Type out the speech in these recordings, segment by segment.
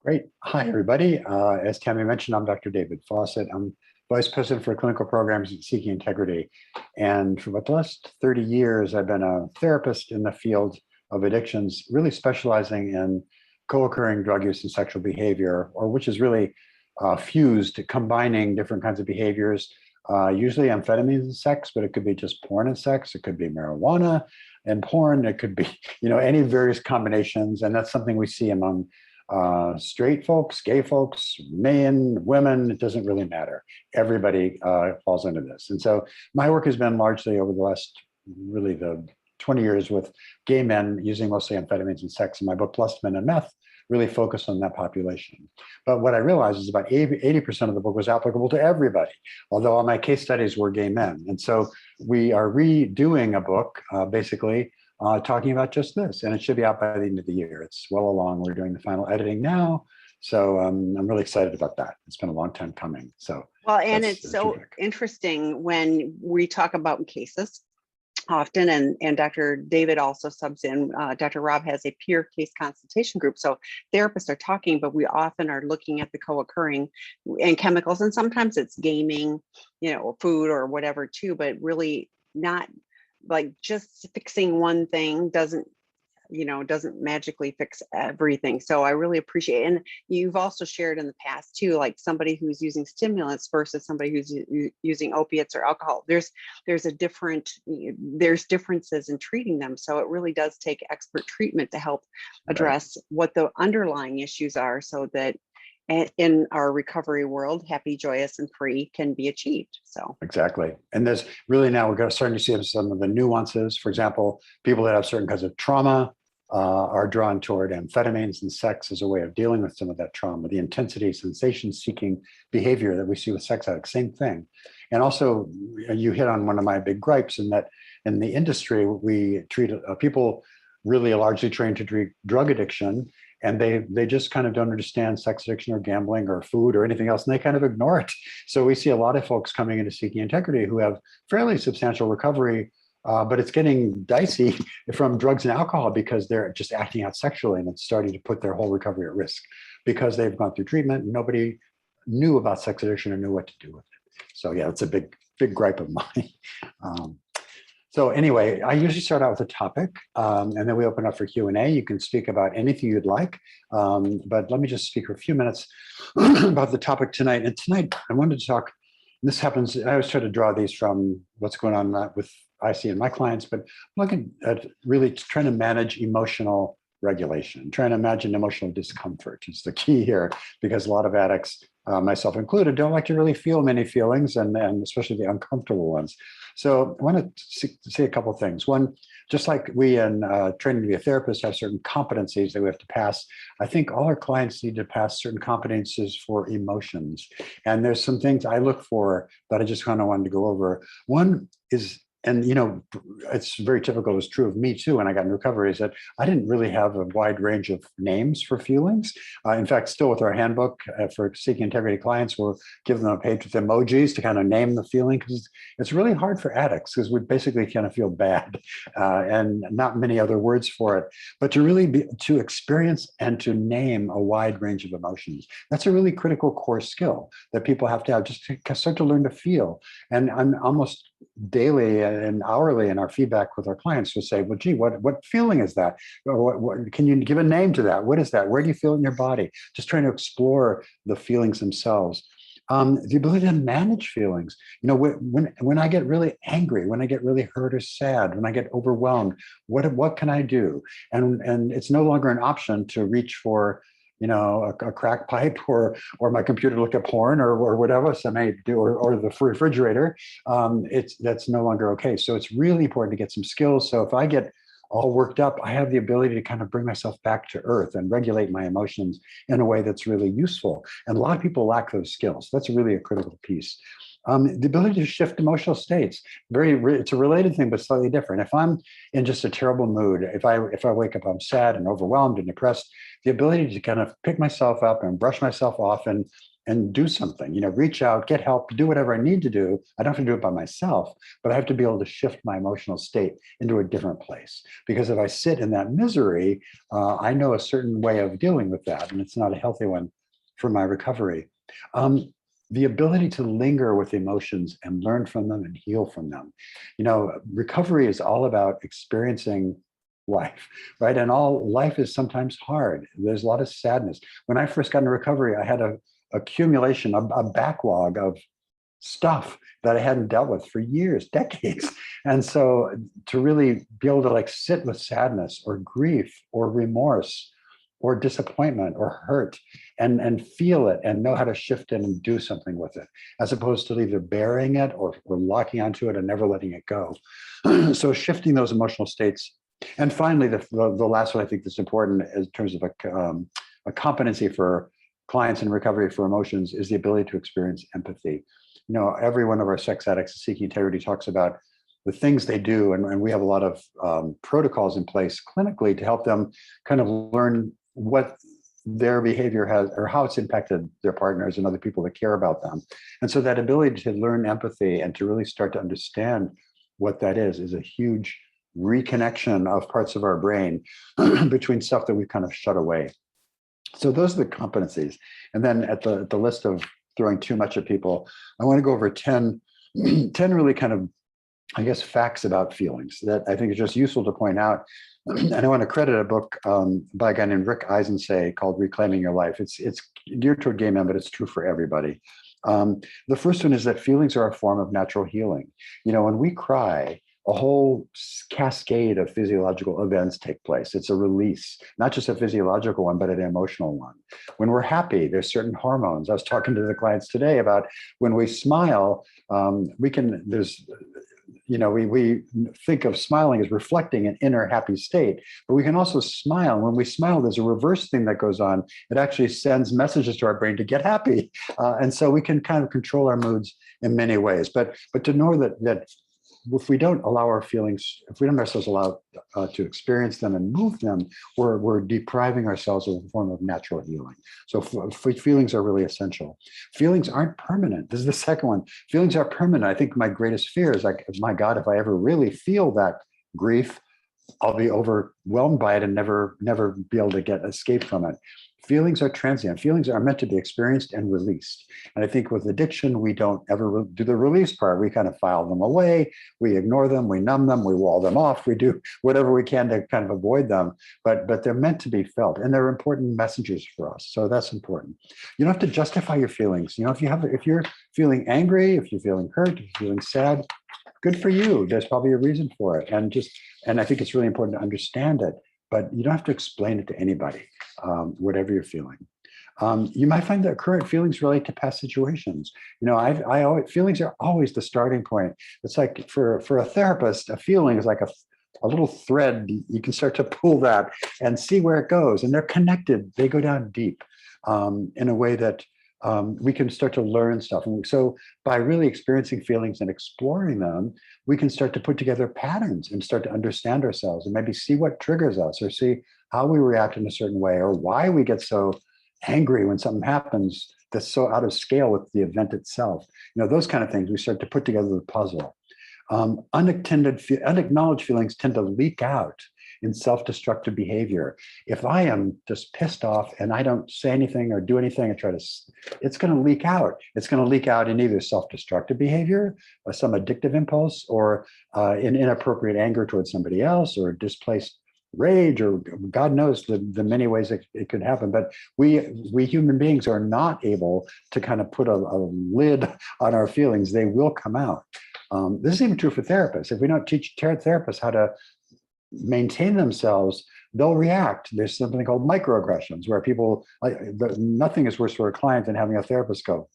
Great. Hi, everybody. As Tammy mentioned, I'm Dr. David Fawcett. I'm Vice President for Clinical Programs at Seeking Integrity. And for about the last 30 years, I've been a therapist in the field of addictions, really specializing in co-occurring drug use and sexual behavior, or which is really fused, combining different kinds of behaviors, usually amphetamines and sex, but it could be just porn and sex. It could be marijuana and porn. It could be, any various combinations. And that's something we see among straight folks, gay folks, men, women, it doesn't really matter. Everybody falls into this. And so my work has been largely over the last, really the 20 years with gay men using mostly amphetamines and sex. And my book, Lust, Men, and Meth, really focused on that population. But what I realized is about 80% of the book was applicable to everybody, although all my case studies were gay men. And so we are redoing a book, basically, talking about just this, and it should be out by the end of the year. It's well along. We're doing the final editing now. So I'm really excited about that. It's been a long time coming. So well, and it's so interesting when we talk about cases often, and Dr. David also subs in. Dr. Rob has a peer case consultation group. So therapists are talking, but we often are looking at the co-occurring and chemicals, and sometimes it's gaming, food or whatever too, but really not like just fixing one thing doesn't magically fix everything. So I really appreciate it. And you've also shared in the past too, like somebody who's using stimulants versus somebody who's using opiates or alcohol. There's differences in treating them. So it really does take expert treatment to help address what the underlying issues are, so that in our recovery world, happy, joyous, and free can be achieved. So exactly. And there's really, now we're starting to see some of the nuances. For example, people that have certain kinds of trauma are drawn toward amphetamines and sex as a way of dealing with some of that trauma. The intensity, sensation-seeking behavior that we see with sex addicts, same thing. And also, you hit on one of my big gripes, in that in the industry, we treat people really largely trained to treat drug addiction, and they just kind of don't understand sex addiction or gambling or food or anything else, and they kind of ignore it. So we see a lot of folks coming into Seeking Integrity who have fairly substantial recovery, but it's getting dicey from drugs and alcohol because they're just acting out sexually, and it's starting to put their whole recovery at risk because they've gone through treatment and nobody knew about sex addiction or knew what to do with it. So yeah, it's a big gripe of mine. So anyway, I usually start out with a topic, and then we open up for Q&A. You can speak about anything you'd like, but let me just speak for a few minutes about the topic tonight. And tonight, I wanted to talk, this happens, I always try to draw these from what's going on with I see in my clients, but I'm looking at really trying to manage emotional regulation, trying to imagine emotional discomfort is the key here, because a lot of addicts, myself included, don't like to really feel many feelings, and especially the uncomfortable ones. So I want to say a couple of things. One, just like we in training to be a therapist have certain competencies that we have to pass, I think all our clients need to pass certain competencies for emotions. And there's some things I look for that I just kind of wanted to go over. One is, and it's very typical, it's true of me too when I got in recovery, is that I didn't really have a wide range of names for feelings. In fact, still with our handbook for Seeking Integrity clients, we'll give them a page with emojis to kind of name the feeling, because it's really hard for addicts, because we basically kind of feel bad and not many other words for it. But to really to experience and to name a wide range of emotions, that's a really critical core skill that people have to have, just to start to learn to feel. And I'm almost daily and hourly in our feedback with our clients will say, well, gee, what feeling is that? Or what can you give a name to that? What is that? Where do you feel it in your body? Just trying to explore the feelings themselves. The ability to manage feelings. When I get really angry, when I get really hurt or sad, when I get overwhelmed, what can I do? And it's no longer an option to reach for a crack pipe or my computer to look at porn or whatever some may do, or the refrigerator. That's no longer okay. So it's really important to get some skills. So if I get all worked up, I have the ability to kind of bring myself back to earth and regulate my emotions in a way that's really useful. And a lot of people lack those skills. That's really a critical piece. The ability to shift emotional states, it's a related thing, but slightly different. If I'm in just a terrible mood, if I wake up, I'm sad and overwhelmed and depressed, the ability to kind of pick myself up and brush myself off and and do something, reach out, get help, do whatever I need to do. I don't have to do it by myself, but I have to be able to shift my emotional state into a different place. Because if I sit in that misery, I know a certain way of dealing with that, and it's not a healthy one for my recovery. The ability to linger with emotions and learn from them and heal from them. Recovery is all about experiencing life, right? And all life is sometimes hard. There's a lot of sadness. When I first got into recovery, I had a accumulation, a backlog of stuff that I hadn't dealt with for years, decades. And so to really be able to like sit with sadness or grief or remorse or disappointment or hurt and feel it and know how to shift it and do something with it, as opposed to either burying it or locking onto it and never letting it go. So shifting those emotional states. And finally, the last one I think that's important in terms of a competency for clients in recovery for emotions is the ability to experience empathy. Every one of our sex addicts seeking integrity talks about the things they do, and we have a lot of protocols in place clinically to help them kind of learn what their behavior has or how it's impacted their partners and other people that care about them. And so that ability to learn empathy and to really start to understand what that is a huge reconnection of parts of our brain between stuff that we've kind of shut away. So those are the competencies. And then at the list of throwing too much at people, I want to go over 10 really kind of, I guess, facts about feelings that I think is just useful to point out. And I want to credit a book by a guy named Rick Eisensay called Reclaiming Your Life. It's geared toward gay men, but it's true for everybody. The first one is that feelings are a form of natural healing. When we cry, a whole cascade of physiological events take place. It's a release, not just a physiological one, but an emotional one. When we're happy, there's certain hormones. I was talking to the clients today about when we smile, we think of smiling as reflecting an inner happy state, but we can also smile. When we smile, there's a reverse thing that goes on. It actually sends messages to our brain to get happy. And so we can kind of control our moods in many ways. But to know that if we don't allow our feelings, if we don't ourselves allow to experience them and move them, we're depriving ourselves of a form of natural healing. So feelings are really essential. Feelings aren't permanent. This is the second one. Feelings are permanent. I think my greatest fear is like, my God, if I ever really feel that grief, I'll be overwhelmed by it and never be able to escape from it. Feelings are transient. Feelings are meant to be experienced and released. And I think with addiction, we don't ever do the release part. We kind of file them away. We ignore them. We numb them. We wall them off. We do whatever we can to kind of avoid them. But they're meant to be felt, and they're important messages for us. So that's important. You don't have to justify your feelings. If you're feeling angry, if you're feeling hurt, if you're feeling sad, good for you. There's probably a reason for it. And I think it's really important to understand it. But you don't have to explain it to anybody, whatever you're feeling. You might find that current feelings relate to past situations. Feelings are always the starting point. It's like for a therapist, a feeling is like a little thread. You can start to pull that and see where it goes. And they're connected. They go down deep in a way that we can start to learn stuff. And so by really experiencing feelings and exploring them, we can start to put together patterns and start to understand ourselves and maybe see what triggers us or see how we react in a certain way or why we get so angry when something happens that's so out of scale with the event itself. Those kind of things, we start to put together the puzzle. Unacknowledged feelings tend to leak out in self-destructive behavior. If I am just pissed off and I don't say anything or do anything and it's going to leak out. It's going to leak out in either self-destructive behavior, or some addictive impulse, or in inappropriate anger towards somebody else, or displaced rage, or God knows the many ways it could happen. But we human beings are not able to kind of put a lid on our feelings. They will come out. This is even true for therapists. If we don't teach therapists how to maintain themselves, they'll react. There's something called microaggressions where people, nothing is worse for a client than having a therapist go,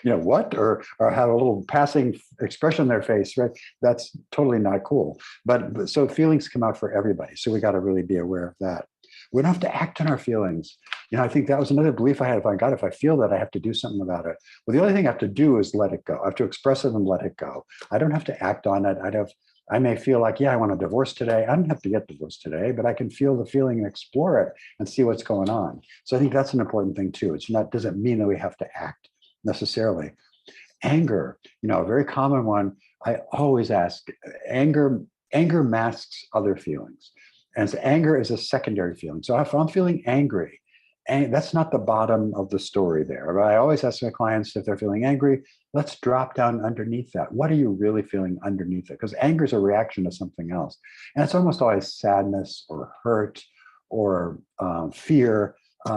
what? Or have a little passing expression on their face, right? That's totally not cool. But so feelings come out for everybody. So we got to really be aware of that. We don't have to act on our feelings. I think that was another belief I had. If I feel that, I have to do something about it. Well, the only thing I have to do is let it go. I have to express it and let it go. I don't have to act on it. I may feel like, yeah, I want a divorce today. I don't have to get divorced today, but I can feel the feeling and explore it and see what's going on. So I think that's an important thing too. It's not, doesn't mean that we have to act necessarily. Anger, a very common one. I always ask, anger masks other feelings. And so anger is a secondary feeling. So if I'm feeling angry, and that's not the bottom of the story there. But I always ask my clients if they're feeling angry, let's drop down underneath that. What are you really feeling underneath it? Because anger is a reaction to something else. And it's almost always sadness or hurt or fear.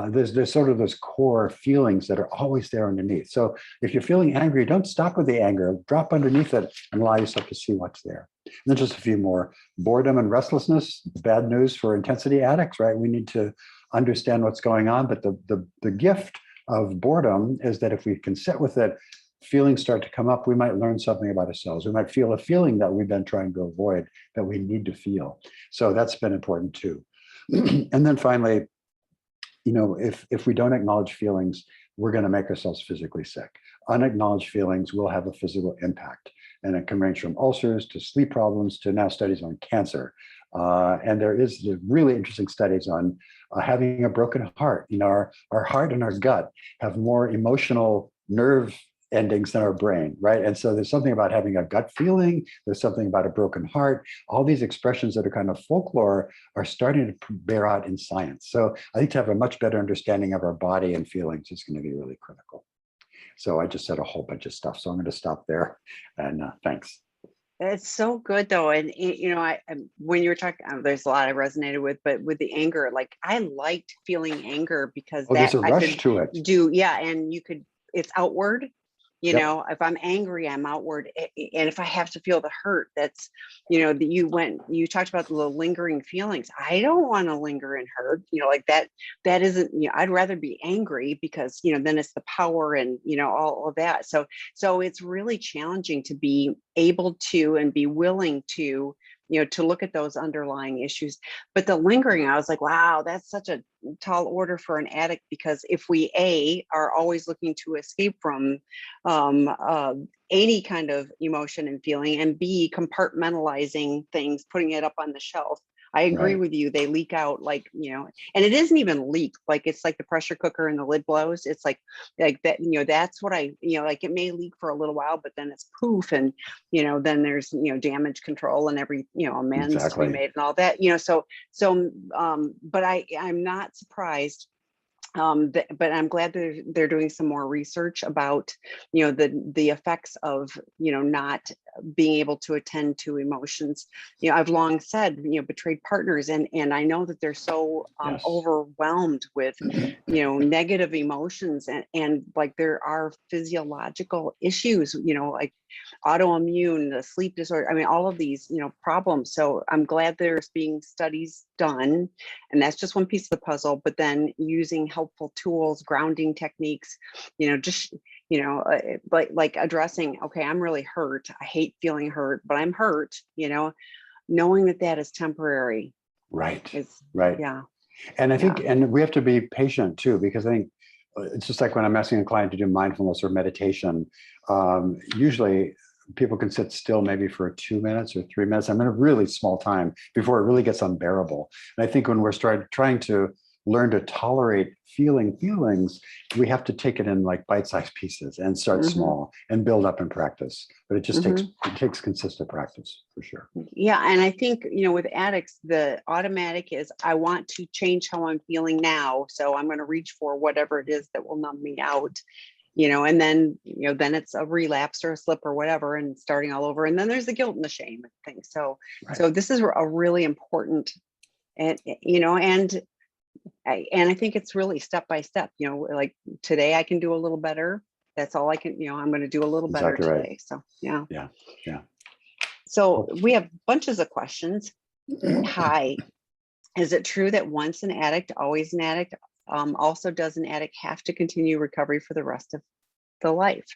There's sort of those core feelings that are always there underneath. So if you're feeling angry, don't stop with the anger, drop underneath it and allow yourself to see what's there. And then just a few more. Boredom and restlessness, bad news for intensity addicts, right? We need to understand what's going on, but the gift of boredom is that if we can sit with it, feelings start to come up, we might learn something about ourselves. We might feel a feeling that we've been trying to avoid that we need to feel. So that's been important too. And then finally, if we don't acknowledge feelings, we're going to make ourselves physically sick. Unacknowledged feelings will have a physical impact. And it can range from ulcers to sleep problems to now studies on cancer. And there is really interesting studies on having a broken heart. Our heart and our gut have more emotional nerve endings than our brain, right? And so there's something about having a gut feeling. There's something about a broken heart. All these expressions that are kind of folklore are starting to bear out in science. So I think to have a much better understanding of our body and feelings is going to be really critical. So I just said a whole bunch of stuff. So I'm going to stop there. And thanks. It's so good though. And when you were talking, there's a lot I resonated with, but with the anger, like I liked feeling anger because there's a rush to it. And it's outward. Yep. If I'm angry, I'm outward. And if I have to feel the hurt, that's, you talked about the lingering feelings. I don't want to linger in hurt, like that isn't, I'd rather be angry because, then it's the power and, all of that. So it's really challenging to be able to and be willing to, to look at those underlying issues. But the lingering, I was like, wow, that's such a tall order for an addict, because if we are always looking to escape from any kind of emotion and feeling, and B, compartmentalizing things, putting it up on the shelf. I agree with you. They leak out and it isn't even leak. Like it's like the pressure cooker and the lid blows. It's like that, that's what like it may leak for a little while, but then it's poof. And, then there's, damage control and every, amends to be made and all that, but I'm not surprised. But I'm glad they're doing some more research about, the effects of, not being able to attend to emotions. I've long said, betrayed partners, and I know that they're so overwhelmed with, negative emotions, and like there are physiological issues, like autoimmune, the sleep disorder. I mean, all of these, problems. So I'm glad there's being studies done, and that's just one piece of the puzzle. But then using helpful tools, grounding techniques, just like addressing, okay, I'm really hurt. I hate feeling hurt, but I'm hurt. Knowing that is temporary. Right. Right. Yeah. And I think, and we have to be patient too, because I think it's just like when I'm asking a client to do mindfulness or meditation, usually people can sit still maybe for 2 minutes or 3 minutes. I'm in a really small time before it really gets unbearable. And I think when we're trying to learn to tolerate feelings, we have to take it in like bite-sized pieces and start small and build up in practice. But it just takes consistent practice for sure. Yeah. And I think, with addicts, the automatic is I want to change how I'm feeling now. So I'm going to reach for whatever it is that will numb me out. And then, then it's a relapse or a slip or whatever, and starting all over. And then there's the guilt and the shame and things. So this is a really important, and I think it's really step by step, like today I can do a little better. That's all I can, I'm going to do a little better today. So, yeah. So we have bunches of questions. Hi, is it true that once an addict, always an addict? Also, does an addict have to continue recovery for the rest of the life?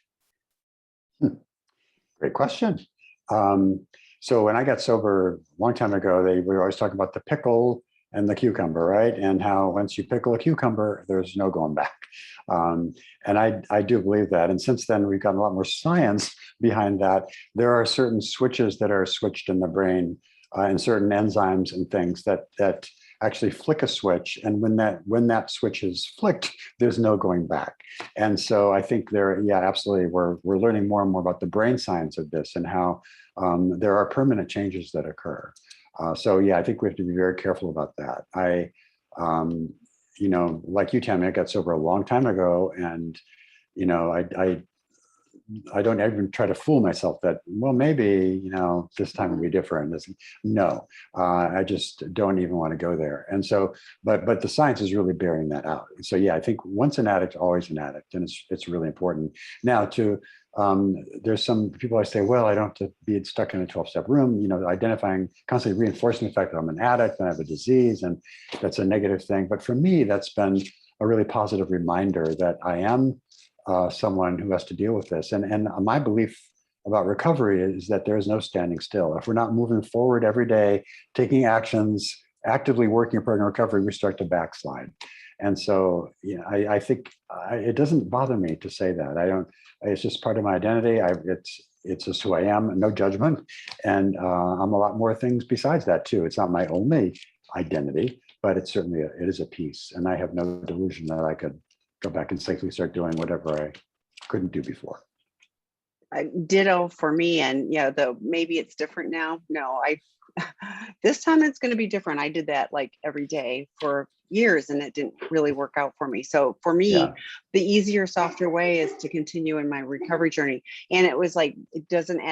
Great question. So when I got sober a long time ago, we were always talking about the pickle and the cucumber, right? And how once you pickle a cucumber, there's no going back. And I do believe that. And since then, we've gotten a lot more science behind that. There are certain switches that are switched in the brain and certain enzymes and things that actually flick a switch. And when that switch is flicked, there's no going back. And so I think absolutely, we're learning more and more about the brain science of this and how there are permanent changes that occur. I think we have to be very careful about that. Like you, Tammy, I got sober a long time ago, and I don't even try to fool myself that, well, maybe, this time will be different. No, I just don't even want to go there. And so, but the science is really bearing that out. So I think once an addict, always an addict, and it's really important. Now there's some people I say, well, I don't have to be stuck in a 12-step room, identifying, constantly reinforcing the fact that I'm an addict and I have a disease, and that's a negative thing. But for me, that's been a really positive reminder that I am someone who has to deal with this. And my belief about recovery is that there is no standing still. If we're not moving forward every day, taking actions, actively working a program recovery, we start to backslide. And so, I think it doesn't bother me to say that. It's just part of my identity. It's just who I am, no judgment. And I'm a lot more things besides that too. It's not my only identity, but it's certainly, it is a piece. And I have no delusion that I could go back and safely start doing whatever I couldn't do before. Ditto for me. And maybe it's different now. No, this time it's going to be different. I did that like every day for years, and it didn't really work out for me. So for me, the easier, softer way is to continue in my recovery journey. And it was like, it doesn't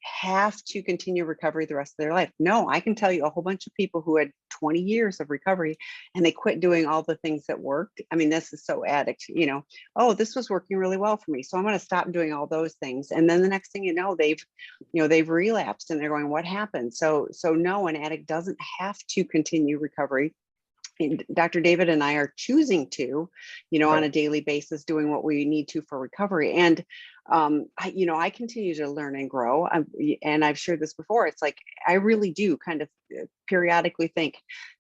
have to continue recovery the rest of their life. No, I can tell you a whole bunch of people who had 20 years of recovery and they quit doing all the things that worked. I mean, this is so addict, oh, this was working really well for me, so I'm going to stop doing all those things. And then the next thing you know, they've relapsed and they're going, what happened? So no, an addict doesn't have to continue recovery. And Dr. David and I are choosing to, on a daily basis, doing what we need to for recovery. And, I continue to learn and grow. And I've shared this before. It's like, I really do kind of periodically think,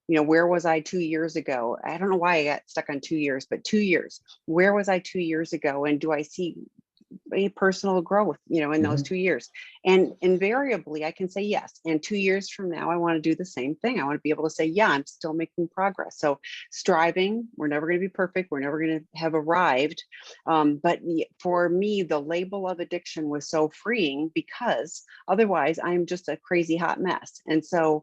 where was I 2 years ago? I don't know why I got stuck on 2 years, but 2 years, where was I 2 years ago? And do I see a personal growth, in those 2 years? And invariably I can say yes. And 2 years from now, I want to do the same thing. I want to be able to say, yeah, I'm still making progress. So striving, we're never going to be perfect. We're never going to have arrived. But for me, the label of addiction was so freeing, because otherwise I'm just a crazy hot mess. And so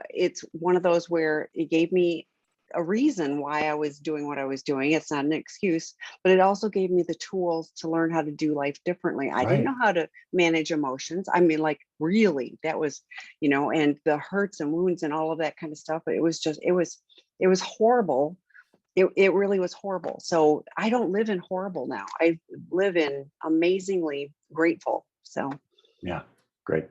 it's one of those where it gave me a reason why I was doing what I was doing. It's not an excuse, but it also gave me the tools to learn how to do life differently. I didn't know how to manage emotions. I mean, like, really, that was, and the hurts and wounds and all of that kind of stuff. It was just, it was horrible. It really was horrible. So I don't live in horrible now. I live in amazingly grateful. So yeah, great.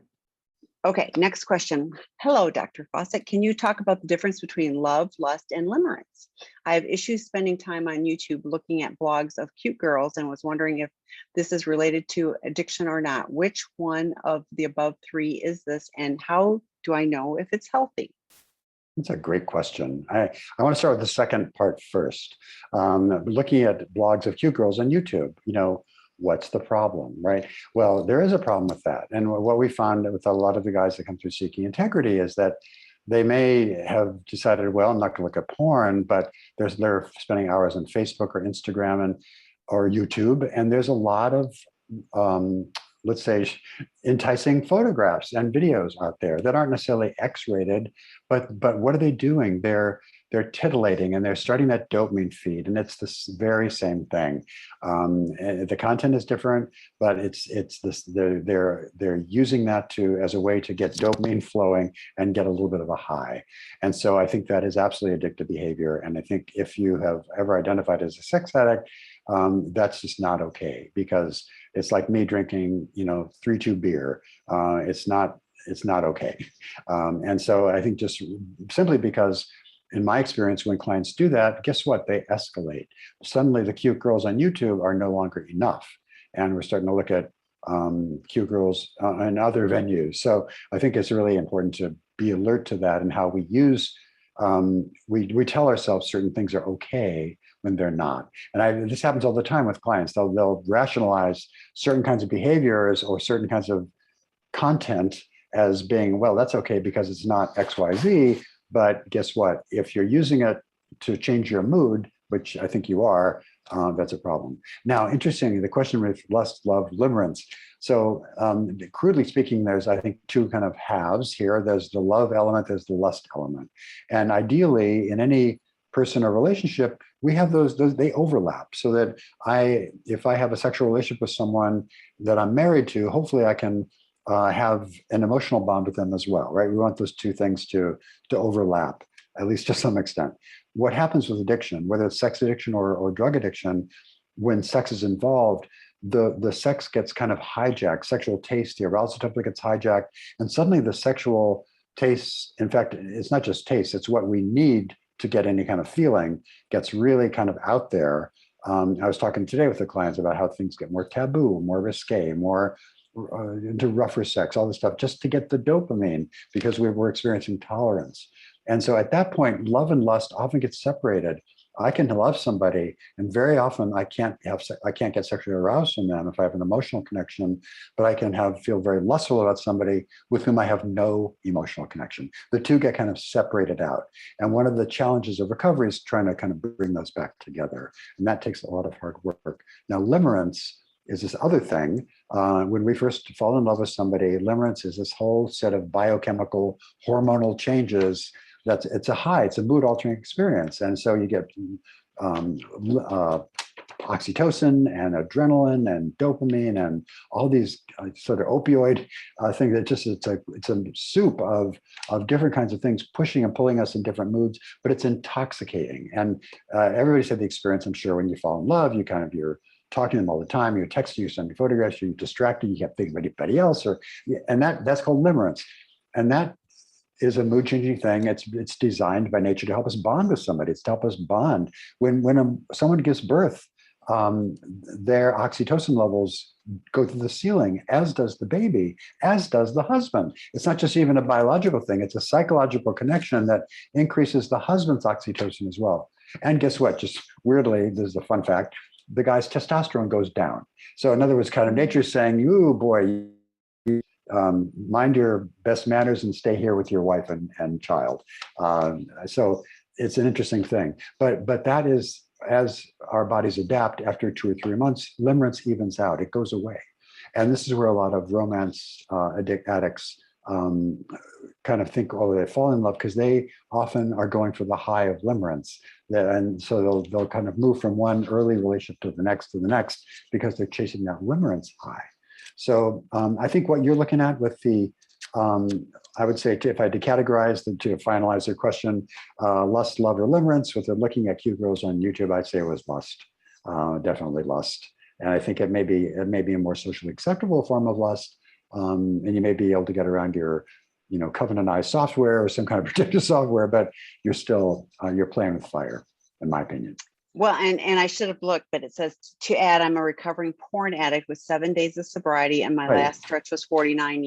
Okay, next question. Hello, Dr. Fawcett. Can you talk about the difference between love, lust, and limerence? I have issues spending time on YouTube looking at blogs of cute girls and was wondering if this is related to addiction or not. Which one of the above three is this, and how do I know if it's healthy? That's a great question. I want to start with the second part first. Looking at blogs of cute girls on YouTube, what's the problem, right? Well, there is a problem with that. And what we found with a lot of the guys that come through Seeking Integrity is that they may have decided, well, I'm not going to look at porn, but they're spending hours on Facebook or Instagram or YouTube. And there's a lot of, let's say, enticing photographs and videos out there that aren't necessarily X-rated, but what are they doing? They're titillating and they're starting that dopamine feed, and it's this very same thing. And the content is different, but it's this. They're using that as a way to get dopamine flowing and get a little bit of a high. And so I think that is absolutely addictive behavior. And I think if you have ever identified as a sex addict, that's just not okay, because it's like me drinking, 3-2 beer. It's not okay. And so I think just simply because, in my experience, when clients do that, guess what? They escalate. Suddenly the cute girls on YouTube are no longer enough. And we're starting to look at cute girls in other venues. So I think it's really important to be alert to that and how we use, we tell ourselves certain things are okay when they're not. And this happens all the time with clients. They'll rationalize certain kinds of behaviors or certain kinds of content as being, well, that's okay because it's not XYZ. But guess what? If you're using it to change your mood, which I think you are, that's a problem. Now, interestingly, the question with lust, love, limerence. So crudely speaking, there's, I think, two kind of halves here. There's the love element, there's the lust element. And ideally, in any person or relationship, we have those they overlap, so that if I have a sexual relationship with someone that I'm married to, hopefully I can have an emotional bond with them as well, right? We want those two things to overlap, at least to some extent. What happens with addiction, whether it's sex addiction or drug addiction, when sex is involved, the sex gets kind of hijacked, sexual taste, the arousal template gets hijacked, and suddenly the sexual taste, in fact, it's not just taste, it's what we need to get any kind of feeling, gets really kind of out there. I was talking today with the clients about how things get more taboo, more risque, more into rougher sex, all this stuff, just to get the dopamine, because we're experiencing tolerance. And so at that point, love and lust often get separated. I can love somebody, and very often I can't get sexually aroused from them if I have an emotional connection, but I can feel very lustful about somebody with whom I have no emotional connection. The two get kind of separated out. And one of the challenges of recovery is trying to kind of bring those back together. And that takes a lot of hard work. Now, limerence is this other thing. When we first fall in love with somebody, limerence is this whole set of biochemical hormonal changes. It's a high, it's a mood altering experience. And so you get oxytocin and adrenaline and dopamine and all these sort of opioid things. That just it's a soup of different kinds of things pushing and pulling us in different moods, but it's intoxicating. And everybody's had the experience, I'm sure, when you fall in love, you're talking to them all the time, you're texting, you're sending photographs, you're distracted, you can't think of anybody else, and that's called limerence. And that is a mood changing thing. It's designed by nature to help us bond with somebody. It's to help us bond. When someone gives birth, their oxytocin levels go through the ceiling, as does the baby, as does the husband. It's not just even a biological thing, it's a psychological connection that increases the husband's oxytocin as well. And guess what? Just weirdly, this is a fun fact, the guy's testosterone goes down. So in other words, kind of nature saying, "Ooh, boy, mind your best manners and stay here with your wife and child." So it's an interesting thing. But that is, as our bodies adapt after 2 or 3 months, limerence evens out. It goes away. And this is where a lot of romance addicts kind of think, oh, they fall in love, because they often are going for the high of limerence. And so they'll kind of move from one early relationship to the next, because they're chasing that limerence high. So I think what you're looking at with the, I would say, if I had to categorize them to finalize their question, lust, love, or limerence, what they're looking at cute girls on YouTube, I'd say it was lust, definitely lust. And I think it may be a more socially acceptable form of lust. And you may be able to get around your, covenantized software or some kind of protective software, but you're still, you're playing with fire, in my opinion. Well, and I should have looked, but it says to add, I'm a recovering porn addict with 7 days of sobriety, and my last stretch was 49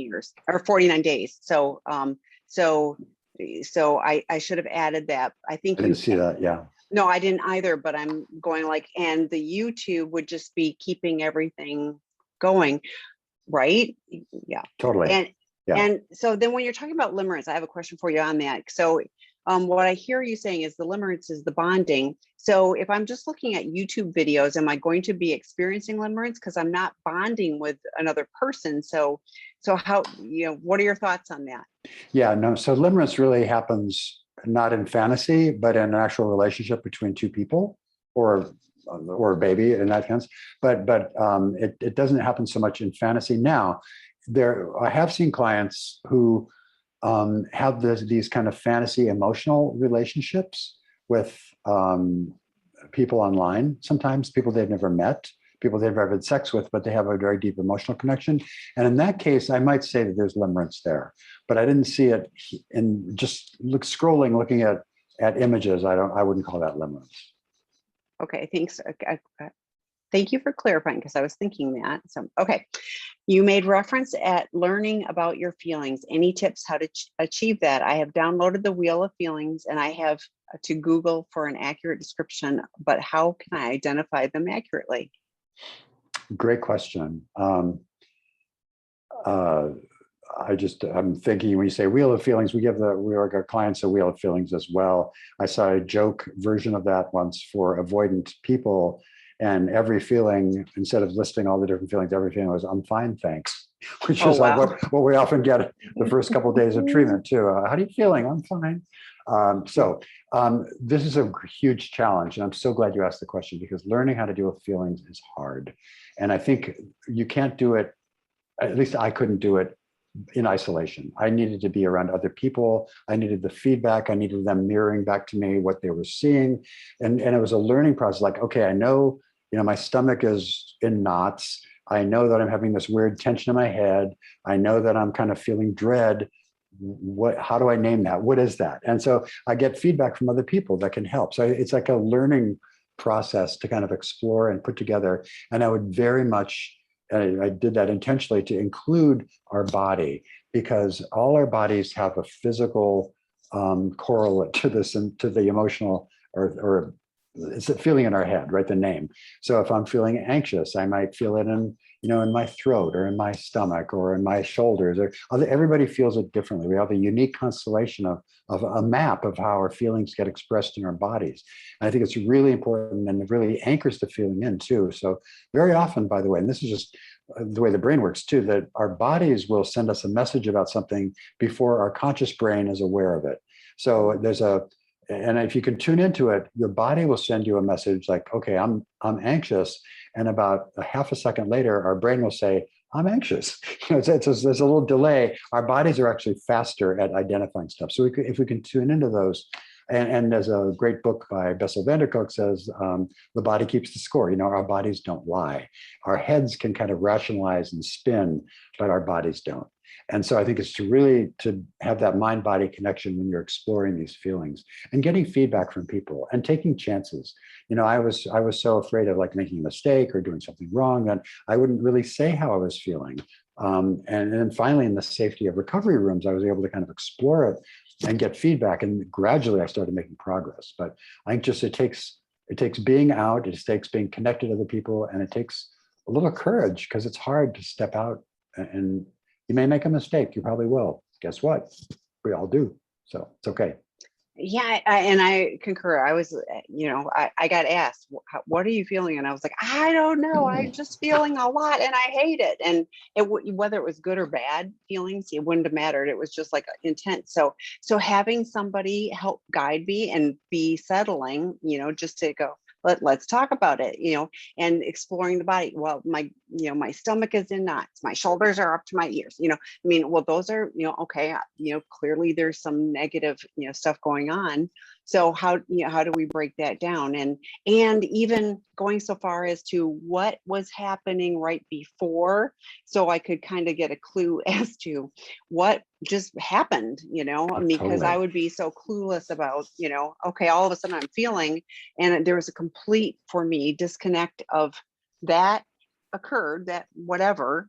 days. So, so I should have added that. I think I didn't see that. Yeah. No, I didn't either, but I'm going and the YouTube would just be keeping everything going, right? Yeah. Totally. And so then when you're talking about limerence, I have a question for you on that. So what I hear you saying is the limerence is the bonding. So if I'm just looking at YouTube videos, am I going to be experiencing limerence because I'm not bonding with another person? So how, what are your thoughts on that? Yeah, no. So limerence really happens not in fantasy, but in an actual relationship between two people, or a baby in that sense. But it doesn't happen so much in fantasy. Now, I have seen clients who have these kind of fantasy emotional relationships with people online, sometimes people they've never met, people they've never had sex with, but they have a very deep emotional connection. And in that case, I might say that there's limerence there, but I didn't see it in just looking at images. I wouldn't call that limerence. Okay, thanks. Okay. Thank you for clarifying, because I was thinking that. So, okay. You made reference at learning about your feelings. Any tips how to achieve that? I have downloaded the Wheel of Feelings and I have to Google for an accurate description, but how can I identify them accurately? Great question. I'm thinking when you say Wheel of Feelings, we give our clients a Wheel of Feelings as well. I saw a joke version of that once for avoidant people. And every feeling, instead of listing all the different feelings, every feeling was, I'm fine, thanks, which is wow. what we often get the first couple of days of treatment too. How are you feeling? I'm fine. This is a huge challenge. And I'm so glad you asked the question, because learning how to deal with feelings is hard. And I think you can't do it, at least I couldn't do it in isolation. I needed to be around other people. I needed the feedback. I needed them mirroring back to me what they were seeing. And it was a learning process. Like, okay, I know, my stomach is in knots. I know that I'm having this weird tension in my head. I know that I'm kind of feeling dread. How do I name that? What is that? And so I get feedback from other people that can help. So it's like a learning process to kind of explore and put together. And I would very much, I did that intentionally to include our body, because all our bodies have a physical correlate to this and to the emotional or it's a feeling in our head, right? The name. So if I'm feeling anxious, I might feel it in my throat or in my stomach or in my shoulders. Everybody feels it differently. We have a unique constellation of a map of how our feelings get expressed in our bodies. And I think it's really important, and it really anchors the feeling in too. So very often, by the way, and this is just the way the brain works too, that our bodies will send us a message about something before our conscious brain is aware of it. So and if you can tune into it, your body will send you a message like, okay, I'm anxious. And about a half a second later, our brain will say, I'm anxious. There's a little delay. Our bodies are actually faster at identifying stuff. So if we can tune into those, and there's a great book by Bessel van der Kolk says, the body keeps the score. Our bodies don't lie. Our heads can kind of rationalize and spin, but our bodies don't. And so I think it's to have that mind-body connection when you're exploring these feelings and getting feedback from people and taking chances. I was so afraid of like making a mistake or doing something wrong that I wouldn't really say how I was feeling. And then finally, in the safety of recovery rooms, I was able to kind of explore it and get feedback. And gradually I started making progress. But I think it takes being out, it takes being connected to other people, and it takes a little courage, because it's hard to step out, and you may make a mistake. You probably will. Guess what? We all do. So it's okay. Yeah, and I concur. I was, I got asked, what are you feeling? And I was like, I don't know. I'm just feeling a lot and I hate it. And whether it was good or bad feelings, it wouldn't have mattered. It was just like intense. So having somebody help guide me and be settling, just to go, let's talk about it, and exploring the body. Well, my stomach is in knots. My shoulders are up to my ears, well, those are, okay, clearly there's some negative, stuff going on. So how do we break that down? And even going so far as to what was happening right before, so I could kind of get a clue as to what just happened, because I would be so clueless about, okay, all of a sudden I'm feeling, and there was a complete, for me, disconnect of that occurred, that whatever.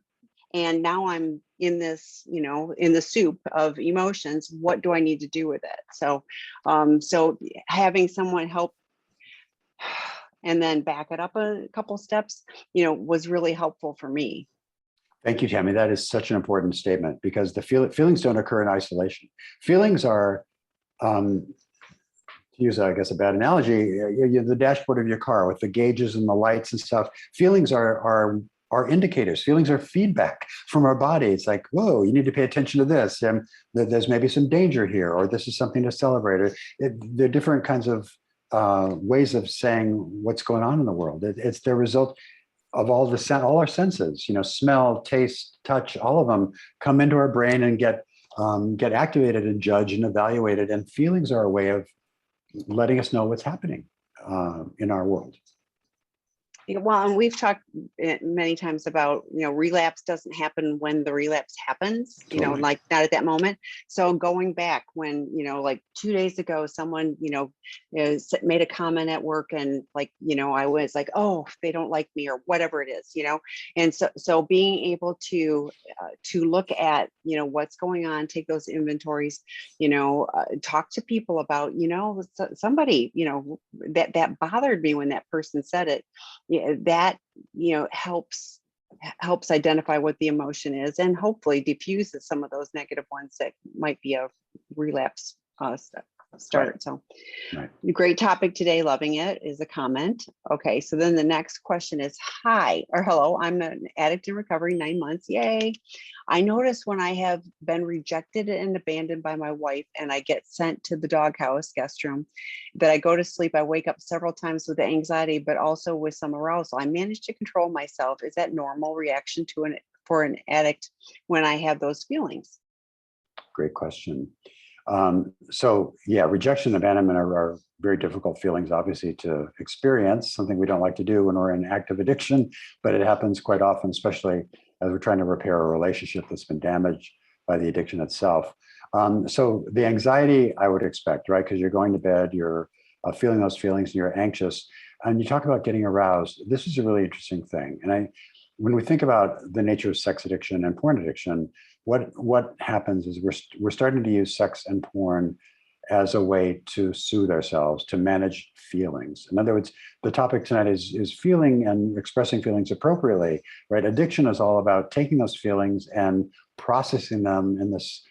And now I'm in this, in the soup of emotions. What do I need to do with it? So, so having someone help and then back it up a couple steps, was really helpful for me. Thank you, Tammy. That is such an important statement, because the feelings don't occur in isolation. Feelings are, to use, I guess, a bad analogy, the dashboard of your car with the gauges and the lights and stuff. Feelings are indicators. Feelings are feedback from our body. It's like, whoa, you need to pay attention to this. And there's maybe some danger here, or this is something to celebrate. There are different kinds of ways of saying what's going on in the world. It's the result of all our senses, smell, taste, touch, all of them come into our brain and get activated and judged and evaluated. And feelings are a way of letting us know what's happening in our world. Yeah, well, and we've talked many times about, relapse doesn't happen when the relapse happens, Totally. like not at that moment. So going back when, like 2 days ago, someone, made a comment at work and like, I was like, oh, they don't like me or whatever it is, and so being able to look at, what's going on, take those inventories, talk to people about, somebody, that bothered me when that person said it. Yeah, that helps identify what the emotion is and hopefully diffuses some of those negative ones that might be a relapse start. Right. So Right. great topic today. Loving it is a comment. Okay, so then the next question is, hi or hello, I'm an addict in recovery, 9 months. Yay. I notice when I have been rejected and abandoned by my wife and I get sent to the doghouse guest room, that I go to sleep, I wake up several times with anxiety, but also with some arousal. I manage to control myself. Is that normal reaction for an addict when I have those feelings? Great question. So yeah, rejection and abandonment are very difficult feelings, obviously, to experience, something we don't like to do when we're in active addiction, but it happens quite often, especially as we're trying to repair a relationship that's been damaged by the addiction itself. So the anxiety I would expect, right? Because you're going to bed, you're feeling those feelings, and you're anxious. And you talk about getting aroused. This is a really interesting thing. And when we think about the nature of sex addiction and porn addiction, what happens is we're starting to use sex and porn as a way to soothe ourselves, to manage feelings. In other words, the topic tonight is feeling and expressing feelings appropriately, right? Addiction is all about taking those feelings and processing them in this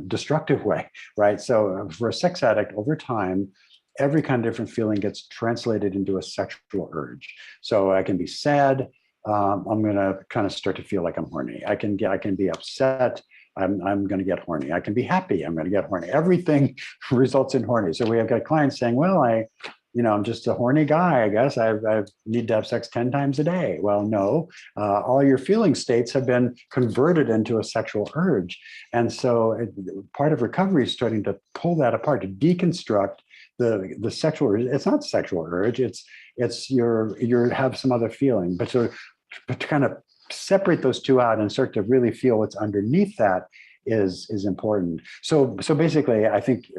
destructive way, right? So for a sex addict, over time, every kind of different feeling gets translated into a sexual urge. So I can be sad. I'm going to kind of start to feel like I'm horny. I can be upset. I'm going to get horny. I can be happy. I'm going to get horny. Everything results in horny. So we have got clients saying, well, I'm just a horny guy. I guess I need to have sex 10 times a day. Well, no, all your feeling states have been converted into a sexual urge. And so part of recovery is starting to pull that apart, to deconstruct the sexual urge. It's not sexual urge. It's you have some other feeling, but to kind of separate those two out and start to really feel what's underneath that is important. So basically, I think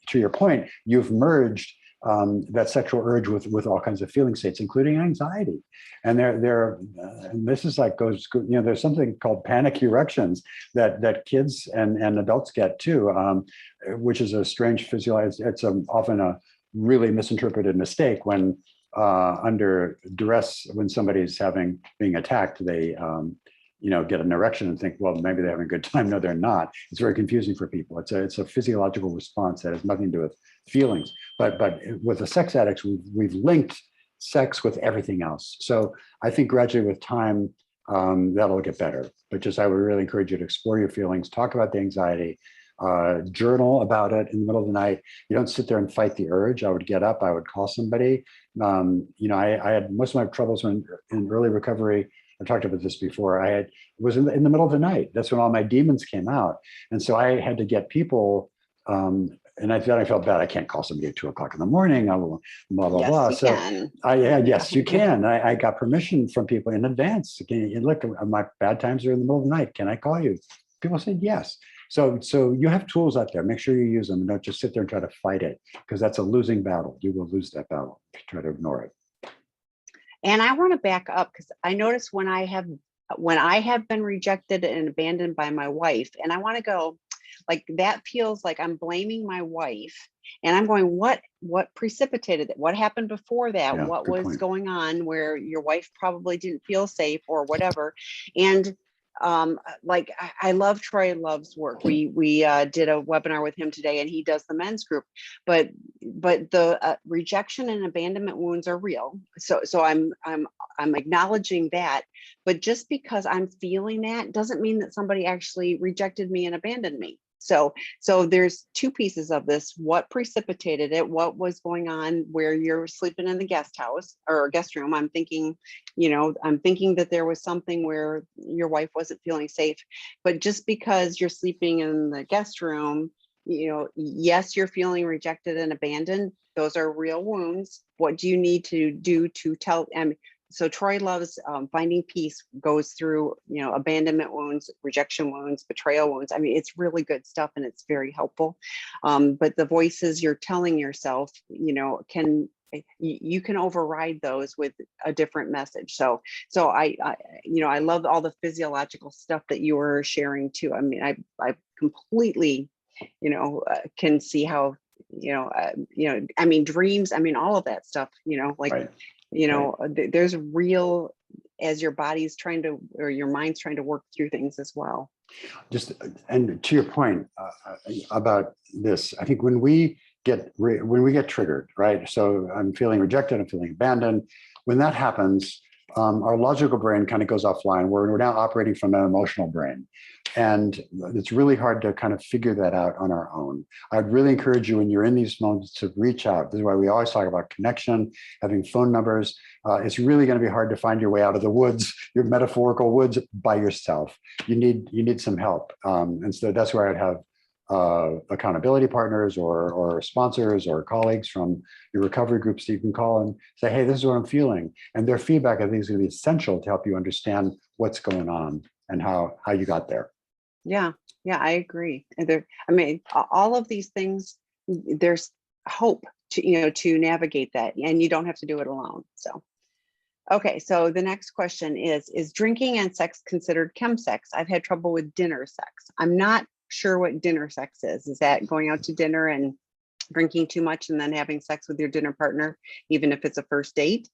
to your point, you've merged that sexual urge with all kinds of feeling states, including anxiety. And and this is like there's something called panic erections that kids and adults get too, which is a strange physiological. It's often a really misinterpreted mistake when under duress, when somebody's being attacked, they get an erection and think, well, maybe they're having a good time. No, they're not. It's very confusing for people. It's a physiological response that has nothing to do with feelings. But with the sex addicts, we've linked sex with everything else. So I think gradually with time, that'll get better. But I would really encourage you to explore your feelings, talk about the anxiety, journal about it in the middle of the night. You don't sit there and fight the urge. I would get up, I would call somebody. I had most of my troubles in early recovery. I talked about this before. It was in the middle of the night. That's when all my demons came out. And so I had to get people, and I felt bad. I can't call somebody at 2:00 in the morning, blah, blah, Yes, blah. you So can. yes, you can. I got permission from people in advance. Look, my bad times are in the middle of the night. Can I call you? People said yes. So you have tools out there. Make sure you use them and don't just sit there and try to fight it, because that's a losing battle. You will lose that battle if you try to ignore it. And I want to back up because I notice when I have been rejected and abandoned by my wife, and I want to go, like, that feels like I'm blaming my wife, and I'm going, what precipitated it? What happened before that? Yeah, What good was point. going on where your wife probably didn't feel safe or whatever? And like I love Troy Love's work. We did a webinar with him today, and he does the men's group. But the rejection and abandonment wounds are real. So I'm acknowledging that. But just because I'm feeling that doesn't mean that somebody actually rejected me and abandoned me. So there's two pieces of this. What precipitated it? What was going on where you're sleeping in the guest house or guest room? I'm thinking that there was something where your wife wasn't feeling safe. But just because you're sleeping in the guest room, yes, you're feeling rejected and abandoned. Those are real wounds. What do you need to do to tell? so Troy loves Finding Peace, goes through, abandonment wounds, rejection wounds, betrayal wounds. I mean, it's really good stuff and it's very helpful. But the voices you're telling yourself, you can override those with a different message. So I love all the physiological stuff that you were sharing too. I mean, I completely, can see how, I mean, dreams, I mean, all of that stuff, Right. there's real, as your body's trying to, or your mind's trying to work through things as well. And to your point about this, I think when we get triggered, right? So I'm feeling rejected, I'm feeling abandoned. When that happens, our logical brain kind of goes offline. We're now operating from an emotional brain. And it's really hard to kind of figure that out on our own. I'd really encourage you when you're in these moments to reach out. This is why we always talk about connection, having phone numbers. It's really going to be hard to find your way out of the woods, your metaphorical woods, by yourself. You need some help. And so that's where I'd have accountability partners or sponsors or colleagues from your recovery groups that you can call and say, hey, this is what I'm feeling. And their feedback, I think, is going to be essential to help you understand what's going on and how you got there. Yeah, I agree. And all of these things, there's hope to navigate that, and you don't have to do it alone. So, okay. So the next question is drinking and sex considered chem sex? I've had trouble with dinner sex. I'm not sure what dinner sex is. Is that going out to dinner and drinking too much and then having sex with your dinner partner, even if it's a first date?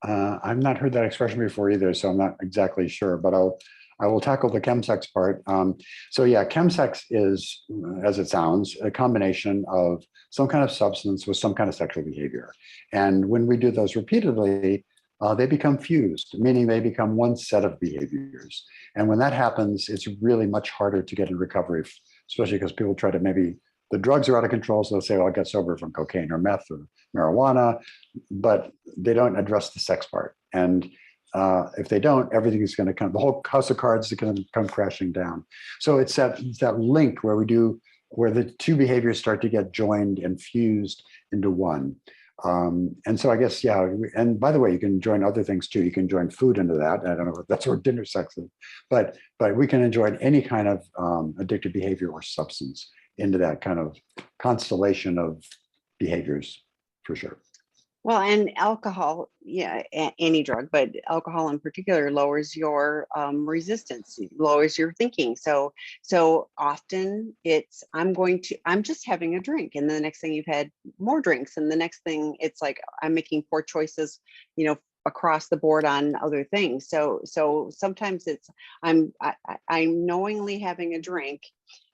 I've not heard that expression before either, so I'm not exactly sure, but I will tackle the chemsex part. So yeah, chemsex is, as it sounds, a combination of some kind of substance with some kind of sexual behavior. And when we do those repeatedly, they become fused, meaning they become one set of behaviors. And when that happens, it's really much harder to get in recovery, especially because people try to the drugs are out of control. So they'll say, well, I'll get sober from cocaine or meth or marijuana, but they don't address the sex part. And if they don't, everything is going to the whole house of cards is going to come crashing down. So it's that link where the two behaviors start to get joined and fused into one. And so I guess, yeah. And by the way, you can join other things too. You can join food into that. I don't know if that's where dinner sex is, but we can join any kind of addictive behavior or substance into that kind of constellation of behaviors, for sure. Well, and alcohol, yeah, any drug, but alcohol in particular lowers your resistance, lowers your thinking. So often I'm just having a drink, and then the next thing you've had more drinks, and the next thing it's like I'm making poor choices, across the board on other things. So sometimes I'm knowingly having a drink,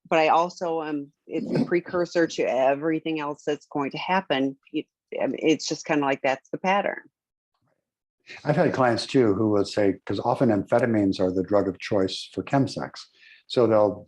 but I also it's the precursor to everything else that's going to happen. It's just kind of like that's the pattern. I've had clients too who will say, because often amphetamines are the drug of choice for chemsex. So they'll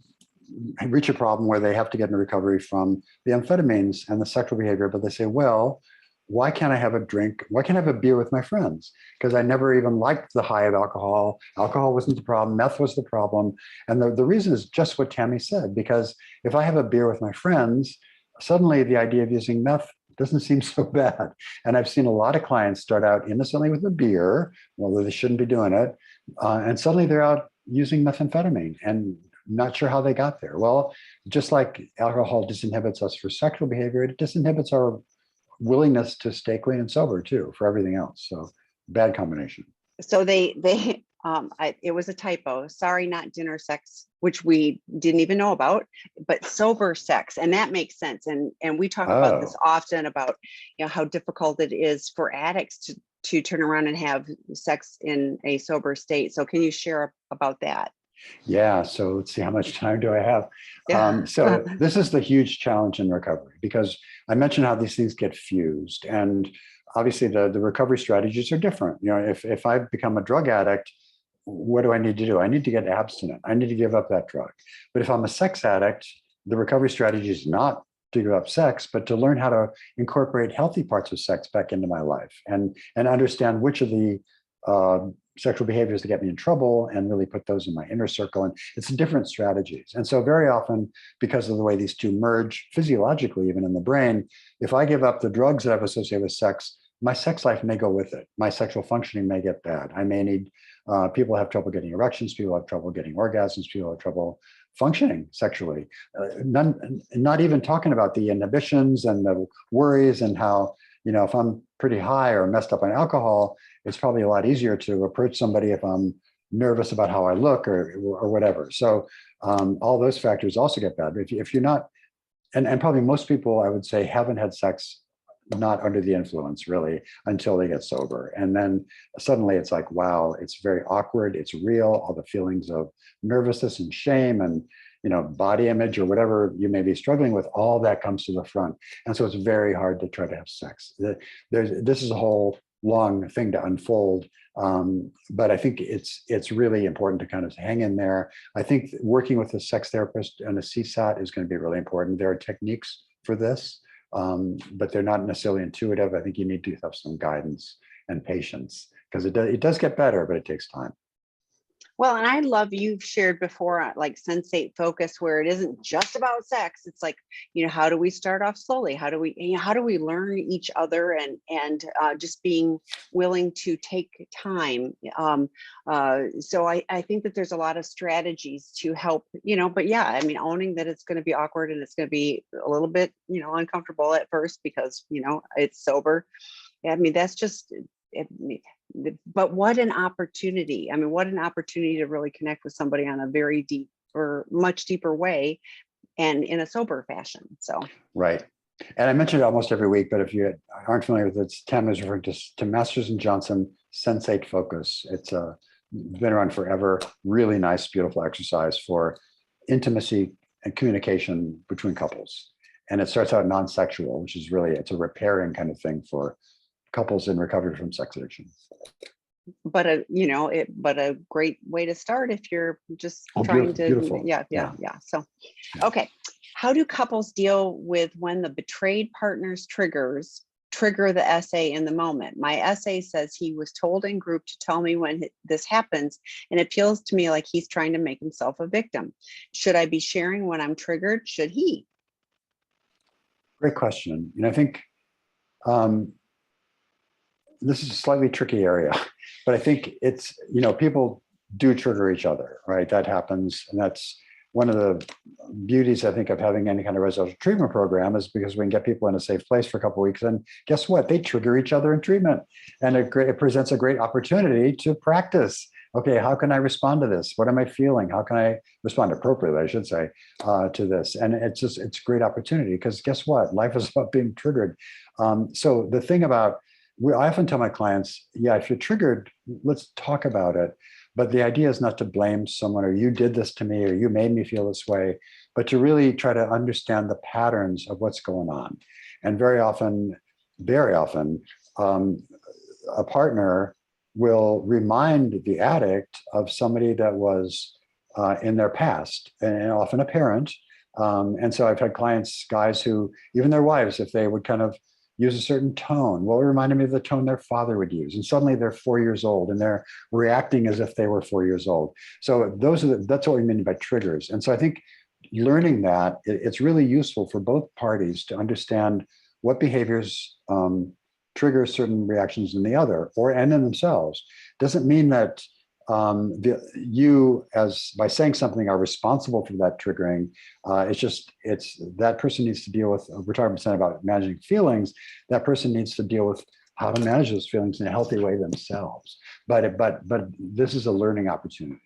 reach a problem where they have to get in recovery from the amphetamines and the sexual behavior, but they say, well, why can't I have a drink? Why can't I have a beer with my friends? Because I never even liked the high of alcohol. Alcohol wasn't the problem. Meth was the problem. And the reason is just what Tammy said, because if I have a beer with my friends, suddenly the idea of using meth doesn't seem so bad. And I've seen a lot of clients start out innocently with a beer, although they shouldn't be doing it. And suddenly they're out using methamphetamine and not sure how they got there. Well, just like alcohol disinhibits us for sexual behavior, it disinhibits our willingness to stay clean and sober too for everything else. So bad combination. So it was a typo. Sorry, not dinner sex, which we didn't even know about, but sober sex, and that makes sense. And we talk about this often about how difficult it is for addicts to turn around and have sex in a sober state. So can you share about that? Yeah. So let's see, how much time do I have? Yeah. So this is the huge challenge in recovery, because I mentioned how these things get fused, and obviously the recovery strategies are different. If I become a drug addict, what do I need to do? I need to get abstinent. I need to give up that drug. But if I'm a sex addict, the recovery strategy is not to give up sex, but to learn how to incorporate healthy parts of sex back into my life and understand which of the sexual behaviors that get me in trouble and really put those in my inner circle. And it's different strategies. And so very often, because of the way these two merge physiologically, even in the brain, if I give up the drugs that I've associated with sex, my sex life may go with it. My sexual functioning may get bad. I may need, people have trouble getting erections, people have trouble getting orgasms, people have trouble functioning sexually. Not even talking about the inhibitions and the worries and how, if I'm pretty high or messed up on alcohol, it's probably a lot easier to approach somebody if I'm nervous about how I look or whatever. So all those factors also get bad. If you're not, and probably most people, I would say, haven't had sex not under the influence really until they get sober. And then suddenly it's like, wow, it's very awkward. It's real. All the feelings of nervousness and shame and, body image or whatever you may be struggling with, all that comes to the front. And so it's very hard to try to have sex. This is a whole long thing to unfold. But I think it's really important to kind of hang in there. I think working with a sex therapist and a CSAT is going to be really important. There are techniques for this, but they're not necessarily intuitive. I think you need to have some guidance and patience because it does get better, but it takes time. Well, and I love you've shared before, like sensate focus, where it isn't just about sex. It's like, how do we start off slowly? How do we learn each other and just being willing to take time. So I think that there's a lot of strategies to help, but yeah, I mean, owning that it's going to be awkward and it's going to be a little bit, uncomfortable at first because, it's sober. I mean, that's just, but what an opportunity. I mean, what an opportunity to really connect with somebody on a very deep or much deeper way and in a sober fashion. So, right. And I mention it almost every week, but if you aren't familiar with it, Chem is referring to Masters and Johnson Sensate Focus. It's been around forever. Really nice, beautiful exercise for intimacy and communication between couples. And it starts out non-sexual, which is really, it's a repairing kind of thing for couples in recovery from sex addiction. But a great way to start if you're just trying to, beautiful. Yeah. So, okay. How do couples deal with when the betrayed partner's triggers trigger the SA in the moment? My SA says he was told in group to tell me when this happens, and it feels to me like he's trying to make himself a victim. Should I be sharing when I'm triggered? Should he? Great question. I think this is a slightly tricky area, but I think it's, people do trigger each other, right? That happens. And that's one of the beauties, I think, of having any kind of residential treatment program is because we can get people in a safe place for a couple of weeks. And guess what? They trigger each other in treatment. And it presents a great opportunity to practice. Okay, how can I respond to this? What am I feeling? How can I respond appropriately, I should say, to this? And it's a great opportunity because guess what? Life is about being triggered. So the thing about, I often tell my clients, yeah, if you're triggered, let's talk about it. But the idea is not to blame someone or you did this to me or you made me feel this way, but to really try to understand the patterns of what's going on. And very often, a partner will remind the addict of somebody that was in their past, and often a parent. And so I've had clients, guys who, even their wives, if they would kind of use a certain tone, well, it reminded me of the tone their father would use. And suddenly they're 4 years old and they're reacting as if they were 4 years old. So that's what we mean by triggers. And so I think learning that, it's really useful for both parties to understand what behaviors trigger certain reactions in the other and in themselves. Doesn't mean that you, as by saying something, are responsible for that triggering. It's that person needs to deal with. We're talking about managing feelings. That person needs to deal with how to manage those feelings in a healthy way themselves. But this is a learning opportunity.